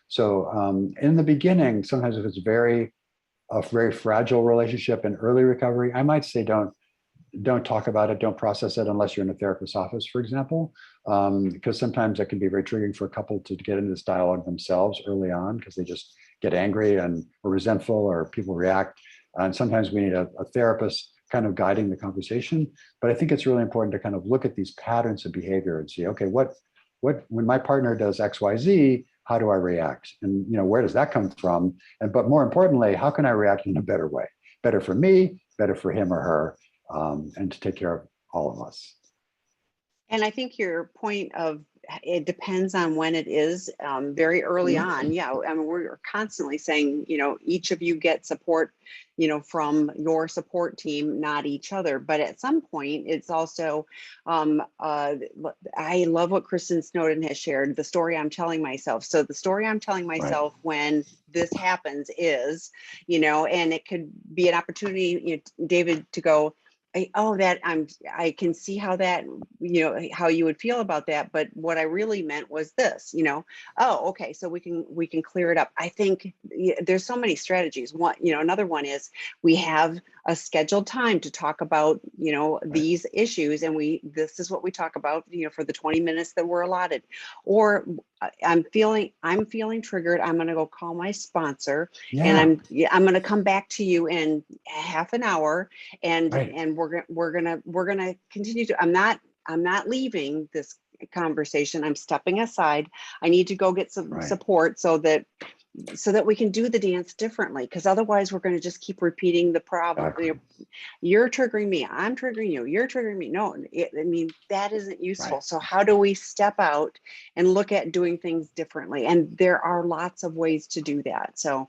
So in the beginning, sometimes if it's a very fragile relationship in early recovery, I might say don't talk about it, don't process it unless you're in a therapist's office, for example, because sometimes that can be very triggering for a couple to get into this dialogue themselves early on because they just get angry or resentful or people react. And sometimes we need a therapist kind of guiding the conversation. But I think it's really important to kind of look at these patterns of behavior and see, okay, what when my partner does X, Y, Z, how do I react? And where does that come from? But more importantly, how can I react in a better way? Better for me, better for him or her. And to take care of all of us. And I think your point of it depends on when it is. Very early on, yeah. I mean, we're constantly saying, each of you get support, from your support team, not each other. But at some point, it's also, I love what Kristen Snowden has shared, the story I'm telling myself. So the story I'm telling myself when this happens is, and it could be an opportunity, David, to go, I can see how that, how you would feel about that. But what I really meant was this, oh, okay. So we can clear it up. I think there's so many strategies. One, another one is we have a scheduled time to talk about, these issues. And this is what we talk about, for the 20 minutes that we're allotted. Or I'm feeling triggered. I'm going to go call my sponsor and I'm going to come back to you in half an hour and we're gonna continue to. I'm not leaving this conversation. I'm stepping aside. I need to go get some support so that we can do the dance differently. Because otherwise, we're going to just keep repeating the problem. Exactly. You're triggering me. I'm triggering you. You're triggering me. No, that isn't useful. So how do we step out and look at doing things differently? And there are lots of ways to do that. So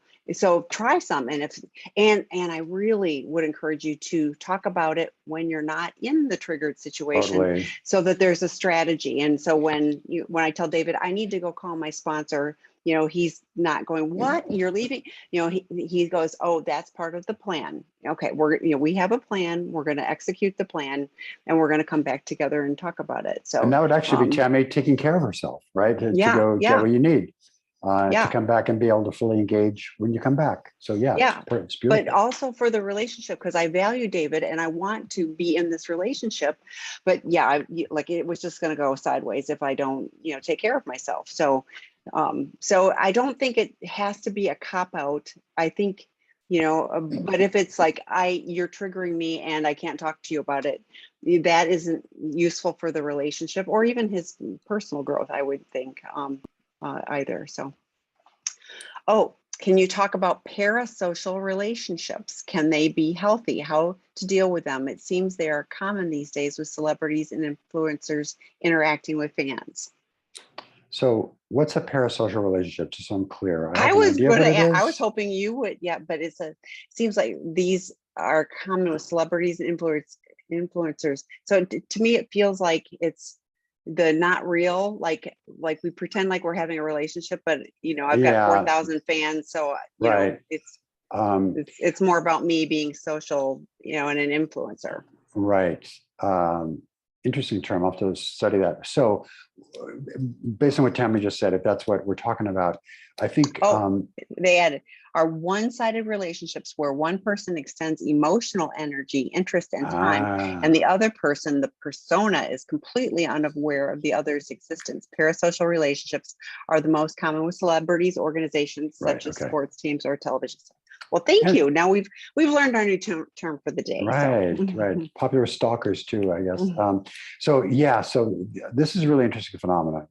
try some. And I really would encourage you to talk about it when you're not in the triggered situation, so that there's a strategy. And so when I tell David, I need to go call my sponsor, he's not going, what, you're leaving? He goes, oh, that's part of the plan. Okay, we have a plan. We're going to execute the plan, and we're going to come back together and talk about it. So, and that would actually be Tammy taking care of herself, right? To go get what you need. To come back and be able to fully engage when you come back. So it's beautiful. But also for the relationship, because I value David and I want to be in this relationship. But it was just going to go sideways if I don't, take care of myself. So I don't think it has to be a cop out. I think, but if it's like, you're triggering me and I can't talk to you about it, that isn't useful for the relationship or even his personal growth, I would think. Either. So, can you talk about parasocial relationships? Can they be healthy? How to deal with them? It seems they are common these days with celebrities and influencers interacting with fans. So what's a parasocial relationship? Just so I'm clear. I was hoping you would, but seems like these are common with celebrities and influencers. So to me, it feels like it's the not real, like we pretend like we're having a relationship, but I've got 4,000 fans, so it's more about me being social, and an influencer. Right. Interesting term. I'll have to study that. So based on what Tammy just said, if that's what we're talking about, I think they added are one-sided relationships where one person extends emotional energy, interest, and time, and the other person, the persona, is completely unaware of the other's existence. Parasocial relationships are the most common with celebrities, organizations such as sports teams or television. Well, thank you. Now we've learned our new term for the day. Right. Popular stalkers too, I guess. So this is a really interesting phenomenon.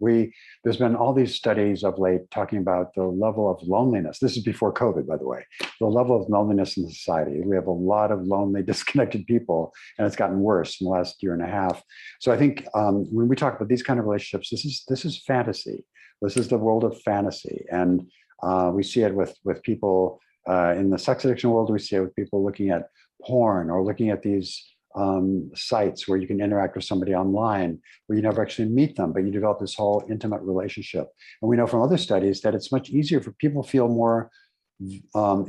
There's been all these studies of late talking about the level of loneliness. This is before COVID, by the way. The level of loneliness in society. We have a lot of lonely, disconnected people, and it's gotten worse in the last year and a half. So I think when we talk about these kind of relationships, this is fantasy. This is the world of fantasy, and we see it with people. In the sex addiction world, we see it with people looking at porn or looking at these sites where you can interact with somebody online, where you never actually meet them, but you develop this whole intimate relationship. And we know from other studies that it's much easier for people to feel more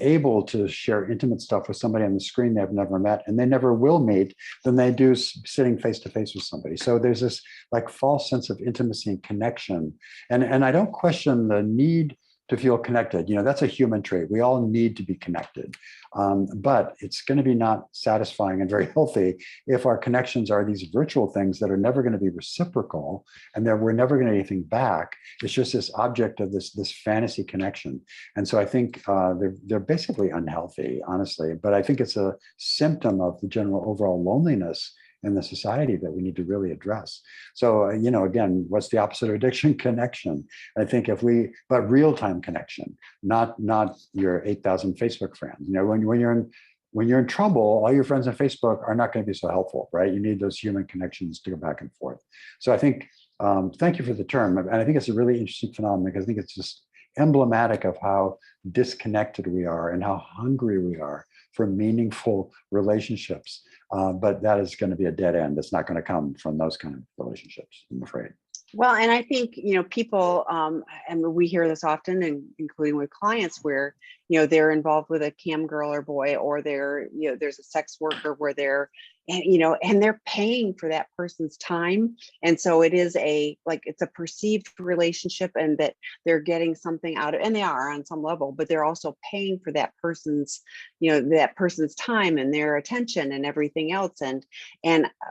able to share intimate stuff with somebody on the screen they've never met and they never will meet than they do sitting face to face with somebody. So there's this like false sense of intimacy and connection. And I don't question the need to feel connected. That's a human trait. We all need to be connected. But it's going to be not satisfying and very healthy if our connections are these virtual things that are never going to be reciprocal and that we're never going to get anything back. It's just this object of this fantasy connection. And so I think they're basically unhealthy, honestly. But I think it's a symptom of the general overall loneliness in the society that we need to really address. So, again, what's the opposite of addiction? Connection. I think but real-time connection, not your 8,000 Facebook friends. When you're in trouble, all your friends on Facebook are not going to be so helpful, right? You need those human connections to go back and forth. So I think Thank you for the term. And I think it's a really interesting phenomenon because I think it's just emblematic of how disconnected we are and how hungry we are for meaningful relationships. But that is going to be a dead end. It's not going to come from those kind of relationships, I'm afraid. Well, and I think, people, and we hear this often, and including with clients where, they're involved with a cam girl or boy, or there's a sex worker where and they're paying for that person's time. And so it is it's a perceived relationship, and that they're getting something out of, and they are on some level, but they're also paying for that person's time and their attention and everything else. And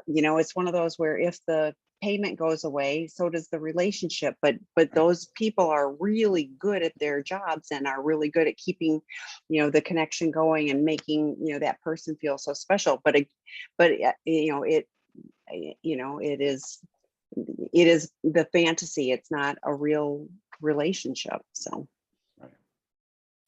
it's one of those where if the payment goes away, so does the relationship. But those people are really good at their jobs and are really good at keeping, the connection going and making, that person feel so special. It is the fantasy. It's not a real relationship. So,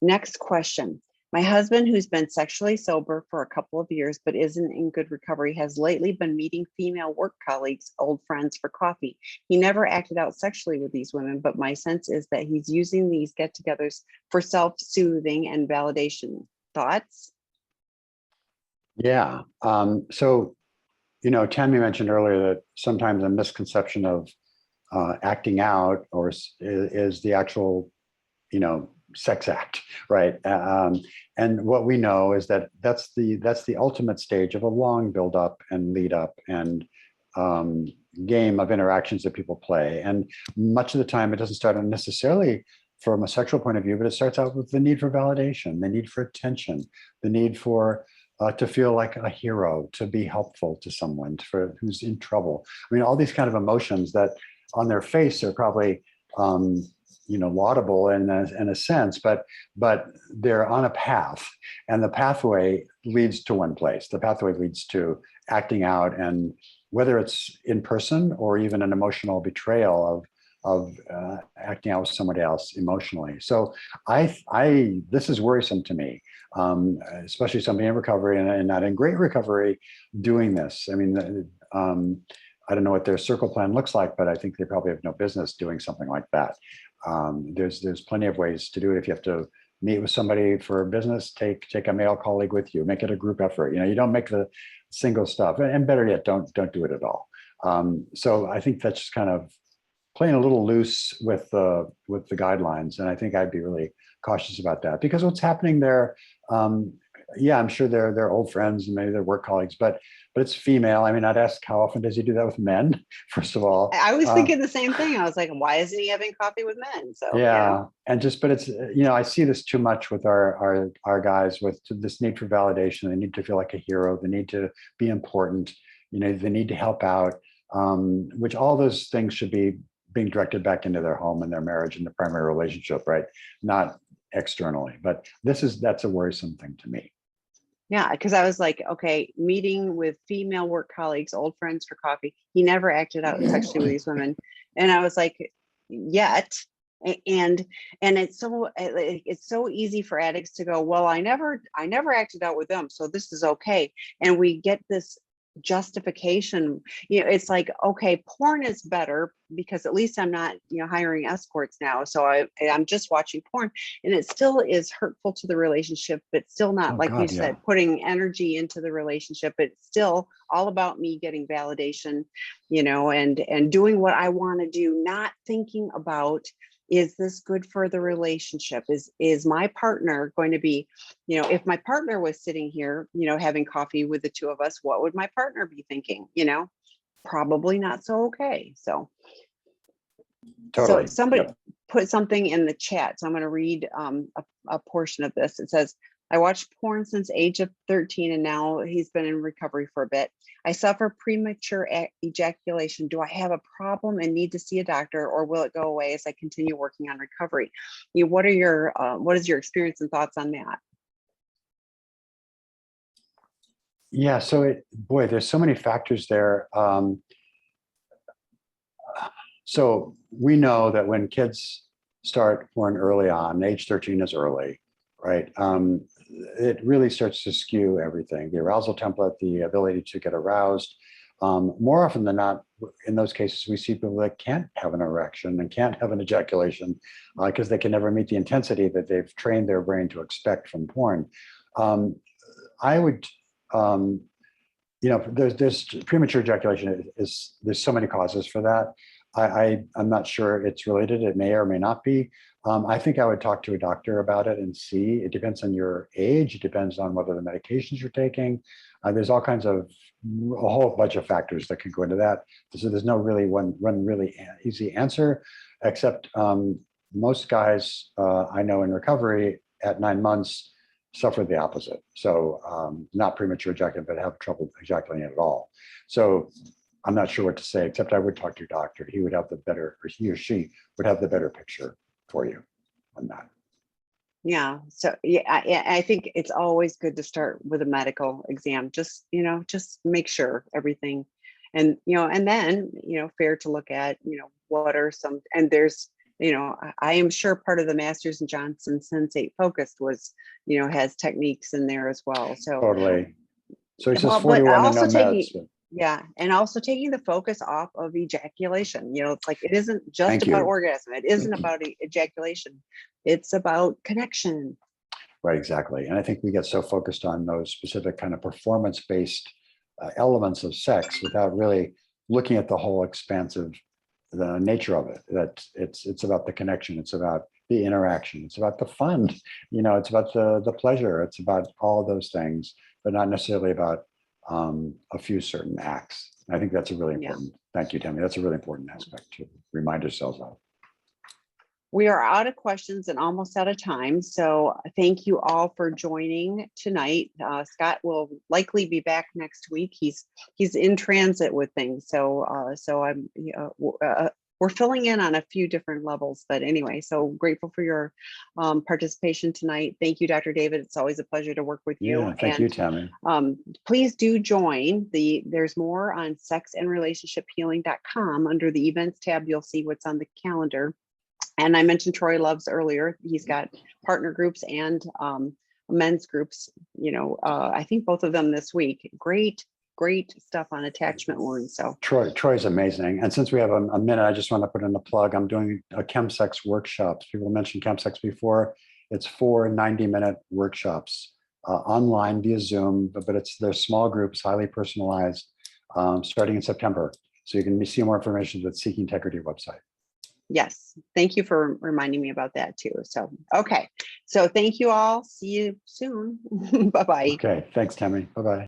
next question. My husband, who's been sexually sober for a couple of years but isn't in good recovery, has lately been meeting female work colleagues, old friends, for coffee. He never acted out sexually with these women, but my sense is that he's using these get-togethers for self-soothing and validation. Thoughts? Yeah. So, Tammy mentioned earlier that sometimes a misconception of acting out is the actual, sex act, right? And what we know is that that's the ultimate stage of a long build up and lead up and game of interactions that people play. And much of the time, it doesn't start necessarily from a sexual point of view, but it starts out with the need for validation, the need for attention, the need for to feel like a hero, to be helpful to someone who's in trouble. I mean, all these kind of emotions that on their face are probably laudable in a sense, but they're on a path, and the pathway leads to one place. The pathway leads to acting out, and whether it's in person or even an emotional betrayal of acting out with somebody else emotionally. So this is worrisome to me, especially somebody in recovery and not in great recovery doing this. I mean, I don't know what their circle plan looks like, but I think they probably have no business doing something like that. There's plenty of ways to do it. If you have to meet with somebody for business, take a male colleague with you, make it a group effort. You don't make the single stuff, and better yet, don't do it at all. So I think that's just kind of playing a little loose with the guidelines, and I think I'd be really cautious about that, because what's happening there, I'm sure they're old friends and maybe they're work colleagues, but it's female. I mean, I'd ask, how often does he do that with men? First of all, I was thinking the same thing. I was like, why isn't he having coffee with men? So but it's I see this too much with our guys, with this need for validation. They need to feel like a hero. They need to be important. They need to help out, which all those things should be being directed back into their home and their marriage and the primary relationship, right? Not externally. But that's a worrisome thing to me. Yeah, because I was like, okay, meeting with female work colleagues, old friends for coffee. He never acted out sexually with these women. And I was like, yet. And it's so easy for addicts to go, well, I never acted out with them, so this is okay. And we get this justification. It's like, okay, porn is better because at least I'm not hiring escorts now, so I'm just watching porn, and it still is hurtful to the relationship, but still not, you said, putting energy into the relationship. It's still all about me getting validation, and doing what I want to do, not thinking about, is this good for the relationship? Is my partner going to be, if my partner was sitting here, having coffee with the two of us, what would my partner be thinking? Probably not so okay. So, totally. So somebody put something in the chat. So I'm going to read a portion of this. It says, I watched porn since age of 13, and now he's been in recovery for a bit. I suffer premature ejaculation. Do I have a problem and need to see a doctor, or will it go away as I continue working on recovery? What is your experience and thoughts on that? Yeah, so there's so many factors there. So we know that when kids start porn early on, age 13 is early, right? It really starts to skew everything. The arousal template, the ability to get aroused, More often than not, in those cases, we see people that can't have an erection and can't have an ejaculation because they can never meet the intensity that they've trained their brain to expect from porn. I would, there's premature ejaculation there's so many causes for that. I'm not sure it's related. It may or may not be. I think I would talk to a doctor about it and see. It depends on your age. It depends on whether the medications you're taking. There's all kinds of a whole bunch of factors that can go into that. So there's no really one really easy answer, except most guys I know in recovery at 9 months suffer the opposite. So not premature ejaculation, but have trouble ejaculating at all. So I'm not sure what to say, except I would talk to your doctor. He would have the better, or he or she would have the better picture for you on that. Yeah. So yeah, I think it's always good to start with a medical exam. Just make sure everything, and and then fair to look at what are some, and there's I am sure part of the Masters and Johnson Sensate focused was has techniques in there as well. So totally. So he says but 41 and no taking, meds. yeah, and also taking the focus off of ejaculation. It's like it isn't just Thank about you. orgasm. It isn't about ejaculation. It's about connection. Right, exactly. And I think we get so focused on those specific kind of performance-based elements of sex without really looking at the whole expansive the nature of it. That it's about the connection. It's about the interaction. It's about the fun. It's about the pleasure. It's about all those things, but not necessarily about a few certain acts. I think that's a really important. Thank you, Tammy. That's a really important aspect to remind ourselves of. We are out of questions and almost out of time. So thank you all for joining tonight. Scott will likely be back next week. He's in transit with things. So I'm we're filling in on a few different levels, but anyway, so grateful for your participation tonight. Thank you, Dr. David. It's always a pleasure to work with you. Yeah, thank you, Tammy. Please do join there's more on sexandrelationshiphealing.com. Under the events tab, you'll see what's on the calendar. And I mentioned Troy Loves earlier. He's got partner groups and men's groups, I think both of them this week. Great stuff on attachment wounds. So Troy's amazing. And since we have a minute, I just want to put in a plug. I'm doing a chemsex workshops. People mentioned chemsex before. It's 4 90-minute workshops online via Zoom, but they're small groups, highly personalized, starting in September. So you can see more information at the Seeking Integrity website. Yes, thank you for reminding me about that too. So, okay. So thank you all. See you soon. Bye-bye. Okay, thanks, Tammy. Bye-bye.